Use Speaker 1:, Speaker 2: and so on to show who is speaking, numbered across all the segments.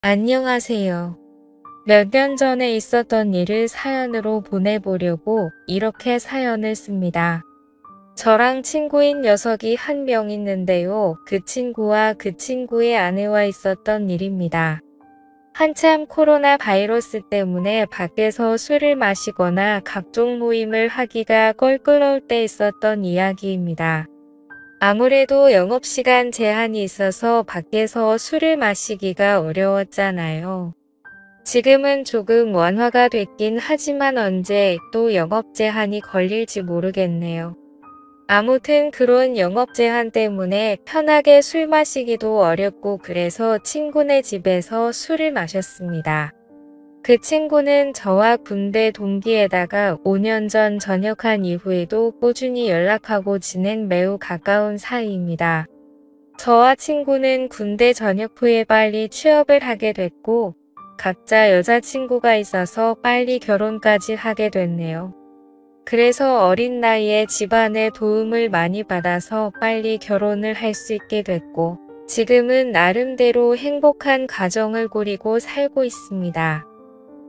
Speaker 1: 안녕하세요. 몇 년 전에 있었던 일을 사연으로 보내보려고 이렇게 사연을 씁니다. 저랑 친구인 녀석이 한 명 있는데요. 그 친구와 그 친구의 아내와 있었던 일입니다. 한참 코로나 바이러스 때문에 밖에서 술을 마시거나 각종 모임을 하기가 껄끄러울 때 있었던 이야기입니다. 아무래도 영업시간 제한이 있어서 밖에서 술을 마시기가 어려웠잖아요. 지금은 조금 완화가 됐긴 하지만 언제 또 영업 제한이 걸릴지 모르겠네요. 아무튼 그런 영업 제한 때문에 편하게 술 마시기도 어렵고 그래서 친구네 집에서 술을 마셨습니다. 그 친구는 저와 군대 동기에다가 5년 전 전역한 이후에도 꾸준히 연락하고 지낸 매우 가까운 사이입니다. 저와 친구는 군대 전역 후에 빨리 취업을 하게 됐고 각자 여자친구가 있어서 빨리 결혼까지 하게 됐네요. 그래서 어린 나이에 집안의 도움을 많이 받아서 빨리 결혼을 할 수 있게 됐고 지금은 나름대로 행복한 가정을 꾸리고 살고 있습니다.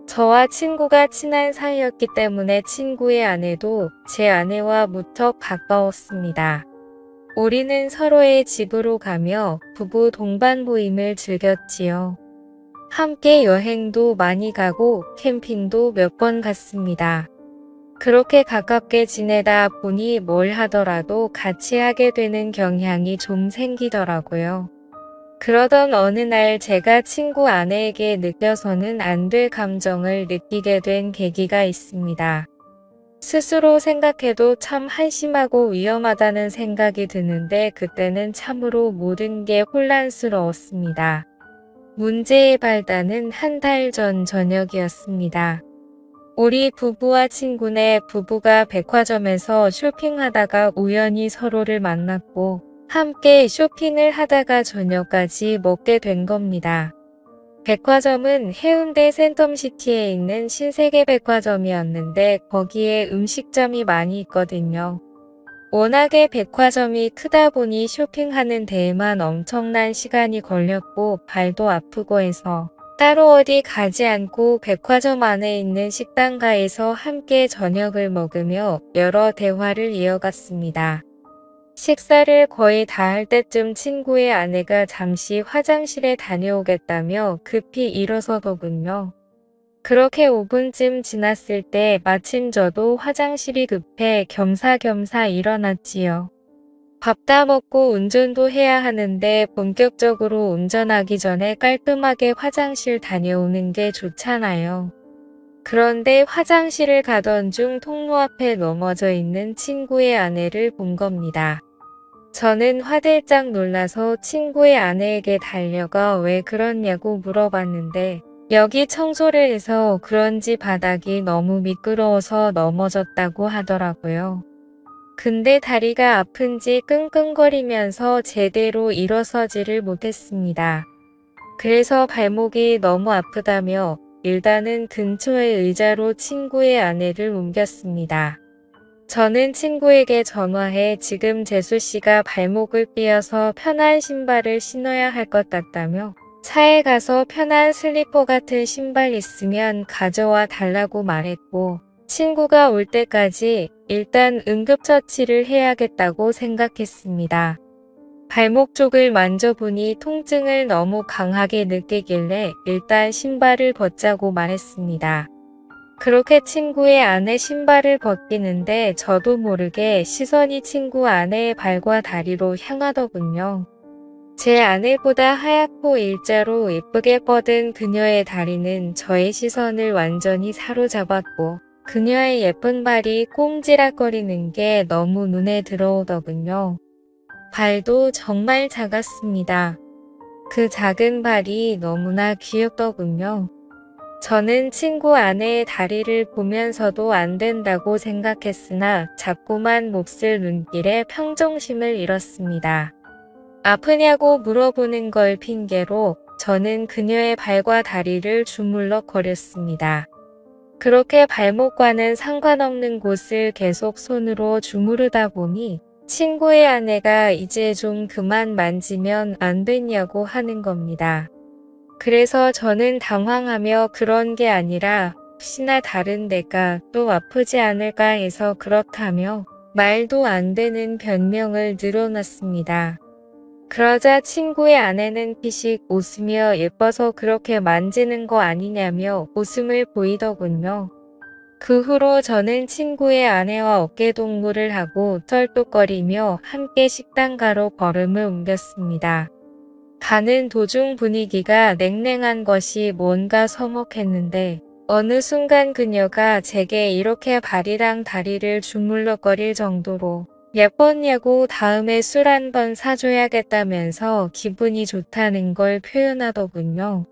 Speaker 1: 저와 친구가 친한 사이였기 때문에 친구의 아내도 제 아내와 무척 가까웠습니다. 우리는 서로의 집으로 가며 부부 동반 모임을 즐겼지요. 함께 여행도 많이 가고 캠핑도 몇 번 갔습니다. 그렇게 가깝게 지내다 보니 뭘 하더라도 같이 하게 되는 경향이 좀 생기더라고요. 그러던 어느 날 제가 친구 아내에게 느껴서는 안 될 감정을 느끼게 된 계기가 있습니다. 스스로 생각해도 참 한심하고 위험하다는 생각이 드는데 그때는 참으로 모든 게 혼란스러웠습니다. 문제의 발단은 한 달 전 저녁이었습니다. 우리 부부와 친구네 부부가 백화점에서 쇼핑하다가 우연히 서로를 만났고 함께 쇼핑을 하다가 저녁까지 먹게 된 겁니다. 백화점은 해운대 센텀시티에 있는 신세계 백화점이었는데 거기에 음식점이 많이 있거든요. 워낙에 백화점이 크다 보니 쇼핑하는 데에만 엄청난 시간이 걸렸고 발도 아프고 해서 따로 어디 가지 않고 백화점 안에 있는 식당가에서 함께 저녁을 먹으며 여러 대화를 이어갔습니다. 식사를 거의 다 할 때쯤 친구의 아내가 잠시 화장실에 다녀오겠다며 급히 일어서더군요. 그렇게 5분쯤 지났을 때 마침 저도 화장실이 급해 겸사겸사 일어났지요. 밥 다 먹고 운전도 해야 하는데 본격적으로 운전하기 전에 깔끔하게 화장실 다녀오는 게 좋잖아요. 그런데 화장실을 가던 중 통로 앞에 넘어져 있는 친구의 아내를 본 겁니다. 저는 화들짝 놀라서 친구의 아내에게 달려가 왜 그러냐고 물어봤는데 여기 청소를 해서 그런지 바닥이 너무 미끄러워서 넘어졌다고 하더라고요. 근데 다리가 아픈지 끙끙거리면서 제대로 일어서지를 못했습니다. 그래서 발목이 너무 아프다며 일단은 근처의 의자로 친구의 아내를 옮겼습니다. 저는 친구에게 전화해 지금 재수씨가 발목을 삐어서 편한 신발을 신어야 할 것 같다며 차에 가서 편한 슬리퍼 같은 신발 있으면 가져와 달라고 말했고 친구가 올 때까지 일단 응급처치를 해야겠다고 생각했습니다. 발목 쪽을 만져보니 통증을 너무 강하게 느끼길래 일단 신발을 벗자고 말했습니다. 그렇게 친구의 아내 신발을 벗기는데 저도 모르게 시선이 친구 아내의 발과 다리로 향하더군요. 제 아내보다 하얗고 일자로 예쁘게 뻗은 그녀의 다리는 저의 시선을 완전히 사로잡았고 그녀의 예쁜 발이 꼼지락거리는 게 너무 눈에 들어오더군요. 발도 정말 작았습니다. 그 작은 발이 너무나 귀엽더군요. 저는 친구 아내의 다리를 보면서도 안 된다고 생각했으나 자꾸만 몹쓸 눈길에 평정심을 잃었습니다. 아프냐고 물어보는 걸 핑계로 저는 그녀의 발과 다리를 주물럭거렸습니다. 그렇게 발목과는 상관없는 곳을 계속 손으로 주무르다 보니 친구의 아내가 이제 좀 그만 만지면 안 됐냐고 하는 겁니다. 그래서 저는 당황하며 그런 게 아니라 혹시나 다른 데가 또 아프지 않을까 해서 그렇다며 말도 안 되는 변명을 늘어놨습니다. 그러자 친구의 아내는 피식 웃으며 예뻐서 그렇게 만지는 거 아니냐며 웃음을 보이더군요. 그 후로 저는 친구의 아내와 어깨동무를 하고 쩔뚝거리며 함께 식당가로 걸음을 옮겼습니다. 가는 도중 분위기가 냉랭한 것이 뭔가 서먹했는데 어느 순간 그녀가 제게 이렇게 발이랑 다리를 주물럭거릴 정도로 예뻤냐고 다음에 술 한 번 사줘야겠다면서 기분이 좋다는 걸 표현하더군요.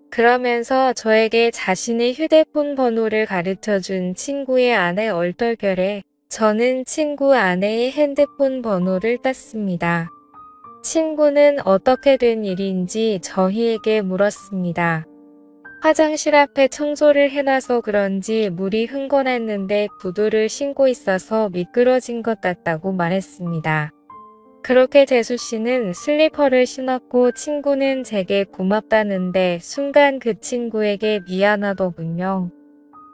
Speaker 1: 그러면서 저에게 자신의 휴대폰 번호를 가르쳐준 친구의 아내 얼떨결에 저는 친구 아내의 핸드폰 번호를 땄습니다. 친구는 어떻게 된 일인지 저희에게 물었습니다. 화장실 앞에 청소를 해놔서 그런지 물이 흥건했는데 구두를 신고 있어서 미끄러진 것 같다고 말했습니다. 그렇게 재수 씨는 슬리퍼를 신었고 친구는 제게 고맙다는데 순간 그 친구에게 미안하더군요.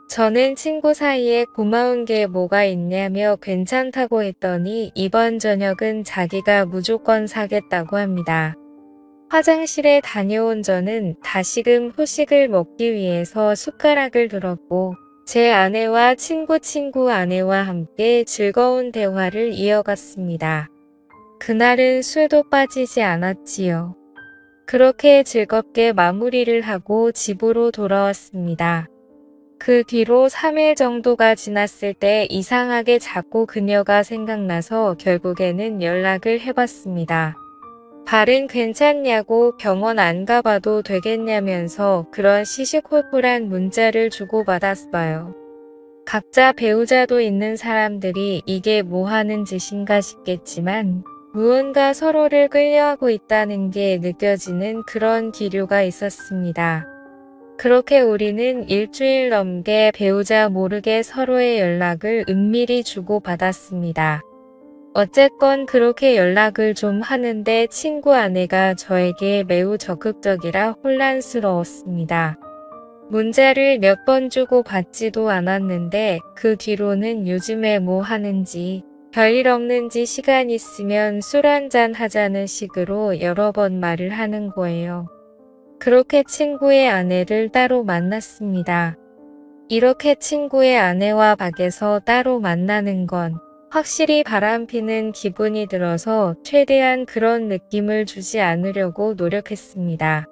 Speaker 1: 저는 친구 사이에 고마운 게 뭐가 있냐며 괜찮다고 했더니 이번 저녁은 자기가 무조건 사겠다고 합니다. 화장실에 다녀온 저는 다시금 후식을 먹기 위해서 숟가락을 들었고 제 아내와 친구 아내와 함께 즐거운 대화를 이어갔습니다. 그날은 술도 빠지지 않았지요. 그렇게 즐겁게 마무리를 하고 집으로 돌아왔습니다. 그 뒤로 3일 정도가 지났을 때 이상하게 자꾸 그녀가 생각나서 결국에는 연락을 해봤습니다. 발은 괜찮냐고 병원 안 가봐도 되겠냐면서 그런 시시콜콜한 문자를 주고받았어요. 각자 배우자도 있는 사람들이 이게 뭐 하는 짓인가 싶겠지만 무언가 서로를 끌려하고 있다는 게 느껴지는 그런 기류가 있었습니다. 그렇게 우리는 일주일 넘게 배우자 모르게 서로의 연락을 은밀히 주고받았습니다. 어쨌건 그렇게 연락을 좀 하는데 친구 아내가 저에게 매우 적극적이라 혼란스러웠습니다. 문자를 몇 번 주고 받지도 않았는데 그 뒤로는 요즘에 뭐 하는지 별일 없는지 시간 있으면 술 한잔 하자는 식으로 여러 번 말을 하는 거예요. 그렇게 친구의 아내를 따로 만났습니다. 이렇게 친구의 아내와 밖에서 따로 만나는 건 확실히 바람피는 기분이 들어서 최대한 그런 느낌을 주지 않으려고 노력했습니다.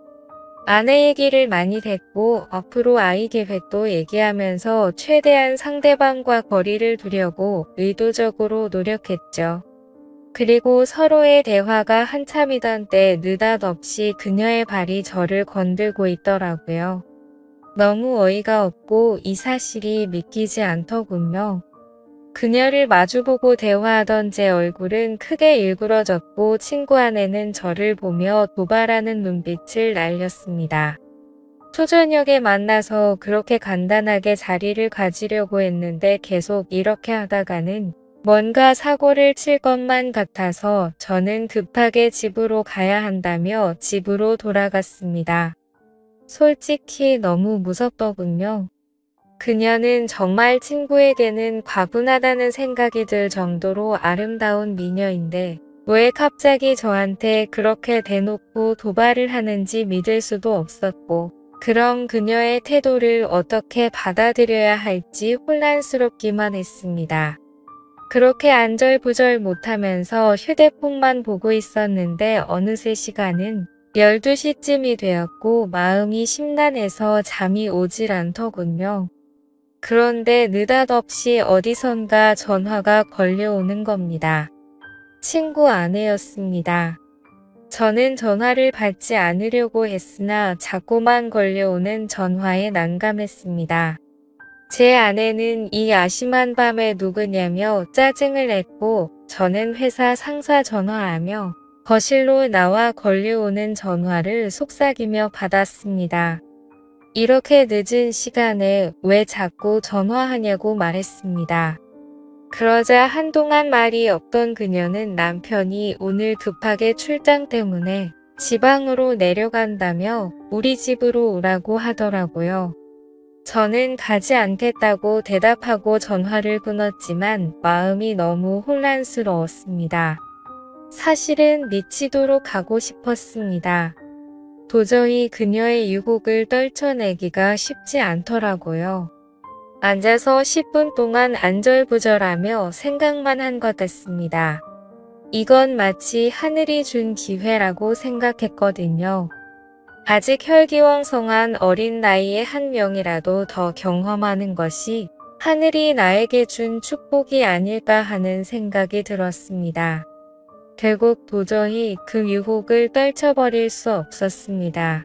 Speaker 1: 아내 얘기를 많이 했고 앞으로 아이 계획도 얘기하면서 최대한 상대방과 거리를 두려고 의도적으로 노력했죠. 그리고 서로의 대화가 한참이던 때 느닷없이 그녀의 발이 저를 건들고 있더라고요. 너무 어이가 없고 이 사실이 믿기지 않더군요. 그녀를 마주보고 대화하던 제 얼굴은 크게 일그러졌고 친구 아내는 저를 보며 도발하는 눈빛을 날렸습니다. 초저녁에 만나서 그렇게 간단하게 자리를 가지려고 했는데 계속 이렇게 하다가는 뭔가 사고를 칠 것만 같아서 저는 급하게 집으로 가야 한다며 집으로 돌아갔습니다. 솔직히 너무 무섭더군요. 그녀는 정말 친구에게는 과분하다는 생각이 들 정도로 아름다운 미녀인데 왜 갑자기 저한테 그렇게 대놓고 도발을 하는지 믿을 수도 없었고 그럼 그녀의 태도를 어떻게 받아들여야 할지 혼란스럽기만 했습니다. 그렇게 안절부절 못하면서 휴대폰만 보고 있었는데 어느새 시간은 12시쯤이 되었고 마음이 심란해서 잠이 오질 않더군요. 그런데 느닷없이 어디선가 전화가 걸려오는 겁니다. 친구 아내였습니다. 저는 전화를 받지 않으려고 했으나 자꾸만 걸려오는 전화에 난감했습니다. 제 아내는 이 아심한 밤에 누구냐며 짜증을 냈고 저는 회사 상사 전화하며 거실로 나와 걸려오는 전화를 속삭이며 받았습니다. 이렇게 늦은 시간에 왜 자꾸 전화하냐고 말했습니다. 그러자 한동안 말이 없던 그녀는 남편이 오늘 급하게 출장 때문에 지방으로 내려간다며 우리 집으로 오라고 하더라고요. 저는 가지 않겠다고 대답하고 전화를 끊었지만 마음이 너무 혼란스러웠습니다. 사실은 미치도록 가고 싶었습니다. 도저히 그녀의 유혹을 떨쳐내기가 쉽지 않더라고요. 앉아서 10분 동안 안절부절하며 생각만 한 것 같습니다. 이건 마치 하늘이 준 기회라고 생각했거든요. 아직 혈기왕성한 어린 나이에 한 명이라도 더 경험하는 것이 하늘이 나에게 준 축복이 아닐까 하는 생각이 들었습니다. 결국 도저히 그 유혹을 떨쳐버릴 수 없었습니다.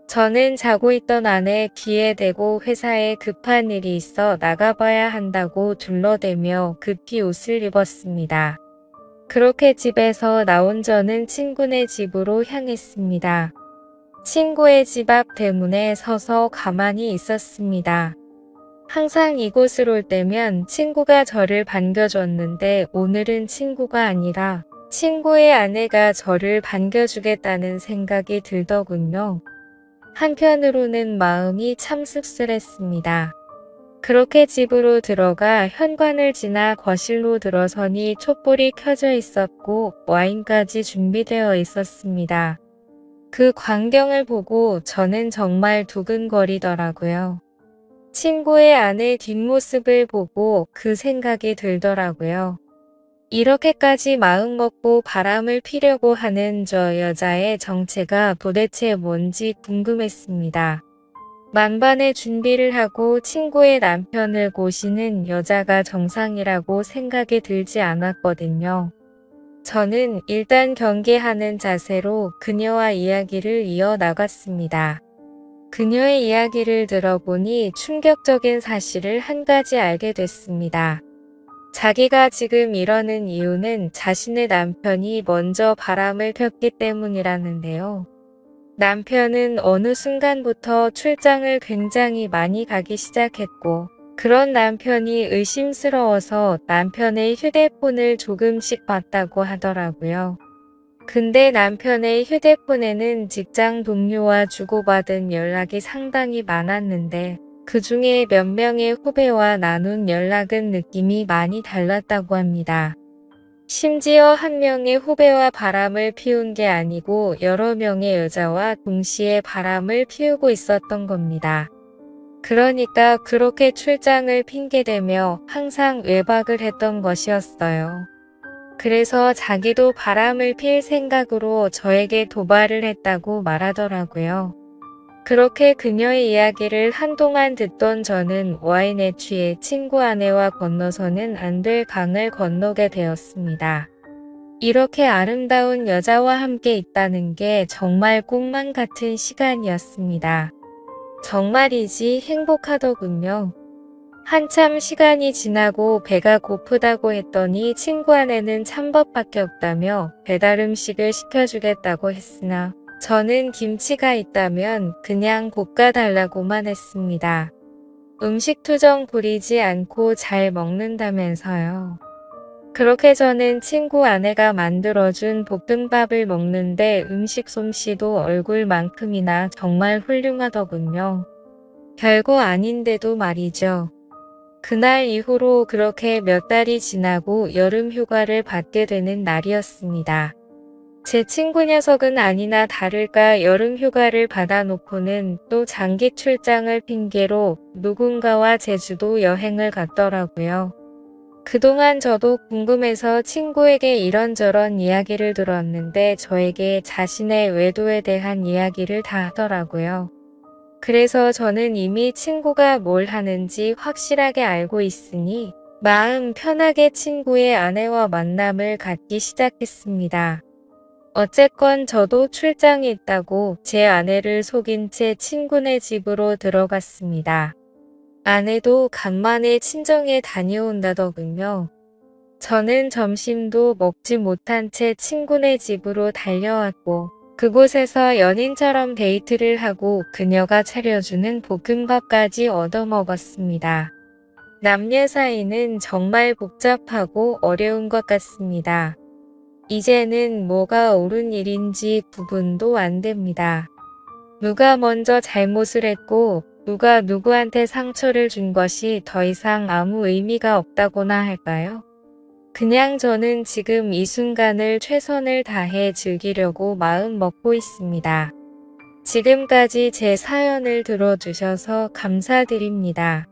Speaker 1: 저는 자고 있던 아내 귀에 대고 회사에 급한 일이 있어 나가봐야 한다고 둘러대며 급히 옷을 입었습니다. 그렇게 집에서 나온 저는 친구네 집으로 향했습니다. 친구의 집 앞 대문에 서서 가만히 있었습니다. 항상 이곳을 올 때면 친구가 저를 반겨줬는데 오늘은 친구가 아니라 친구의 아내가 저를 반겨주겠다는 생각이 들더군요. 한편으로는 마음이 참 씁쓸했습니다. 그렇게 집으로 들어가 현관을 지나 거실로 들어서니 촛불이 켜져 있었고 와인까지 준비되어 있었습니다. 그 광경을 보고 저는 정말 두근거리더라고요. 친구의 아내 뒷모습을 보고 그 생각이 들더라고요. 이렇게까지 마음먹고 바람을 피려고 하는 저 여자의 정체가 도대체 뭔지 궁금했습니다. 만반의 준비를 하고 친구의 남편을 고시는 여자가 정상이라고 생각이 들지 않았거든요. 저는 일단 경계하는 자세로 그녀와 이야기를 이어나갔습니다. 그녀의 이야기를 들어보니 충격적인 사실을 한 가지 알게 됐습니다. 자기가 지금 이러는 이유는 자신의 남편이 먼저 바람을 폈기 때문이라는데요. 남편은 어느 순간부터 출장을 굉장히 많이 가기 시작했고, 그런 남편이 의심스러워서 남편의 휴대폰을 조금씩 봤다고 하더라고요. 근데 남편의 휴대폰에는 직장 동료와 주고받은 연락이 상당히 많았는데 그 중에 몇 명의 후배와 나눈 연락은 느낌이 많이 달랐다고 합니다. 심지어 한 명의 후배와 바람을 피운 게 아니고 여러 명의 여자와 동시에 바람을 피우고 있었던 겁니다. 그러니까 그렇게 출장을 핑계대며 항상 외박을 했던 것이었어요. 그래서 자기도 바람을 필 생각으로 저에게 도발을 했다고 말하더라고요. 그렇게 그녀의 이야기를 한동안 듣던 저는 와인에 취해 친구 아내와 건너서는 안 될 강을 건너게 되었습니다. 이렇게 아름다운 여자와 함께 있다는 게 정말 꿈만 같은 시간이었습니다. 정말이지 행복하더군요. 한참 시간이 지나고 배가 고프다고 했더니 친구 아내는 찬밥밖에 없다며 배달 음식을 시켜주겠다고 했으나 저는 김치가 있다면 그냥 볶아달라고만 했습니다. 음식 투정 부리지 않고 잘 먹는다면서요. 그렇게 저는 친구 아내가 만들어준 볶음밥을 먹는데 음식 솜씨도 얼굴만큼이나 정말 훌륭하더군요. 별거 아닌데도 말이죠. 그날 이후로 그렇게 몇 달이 지나고 여름 휴가를 받게 되는 날이었습니다. 제 친구 녀석은 아니나 다를까 여름 휴가를 받아놓고는 또 장기 출장을 핑계로 누군가와 제주도 여행을 갔더라고요. 그동안 저도 궁금해서 친구에게 이런저런 이야기를 들었는데 저에게 자신의 외도에 대한 이야기를 다 하더라고요. 그래서 저는 이미 친구가 뭘 하는지 확실하게 알고 있으니 마음 편하게 친구의 아내와 만남을 갖기 시작했습니다. 어쨌건 저도 출장이 있다고 제 아내를 속인 채 친구네 집으로 들어갔습니다. 아내도 간만에 친정에 다녀온다더군요. 저는 점심도 먹지 못한 채 친구네 집으로 달려왔고 그곳에서 연인처럼 데이트를 하고 그녀가 차려주는 볶음밥까지 얻어먹었습니다. 남녀 사이는 정말 복잡하고 어려운 것 같습니다. 이제는 뭐가 옳은 일인지 구분도 안 됩니다. 누가 먼저 잘못을 했고 누가 누구한테 상처를 준 것이 더 이상 아무 의미가 없다고나 할까요? 그냥 저는 지금 이 순간을 최선을 다해 즐기려고 마음 먹고 있습니다. 지금까지 제 사연을 들어주셔서 감사드립니다.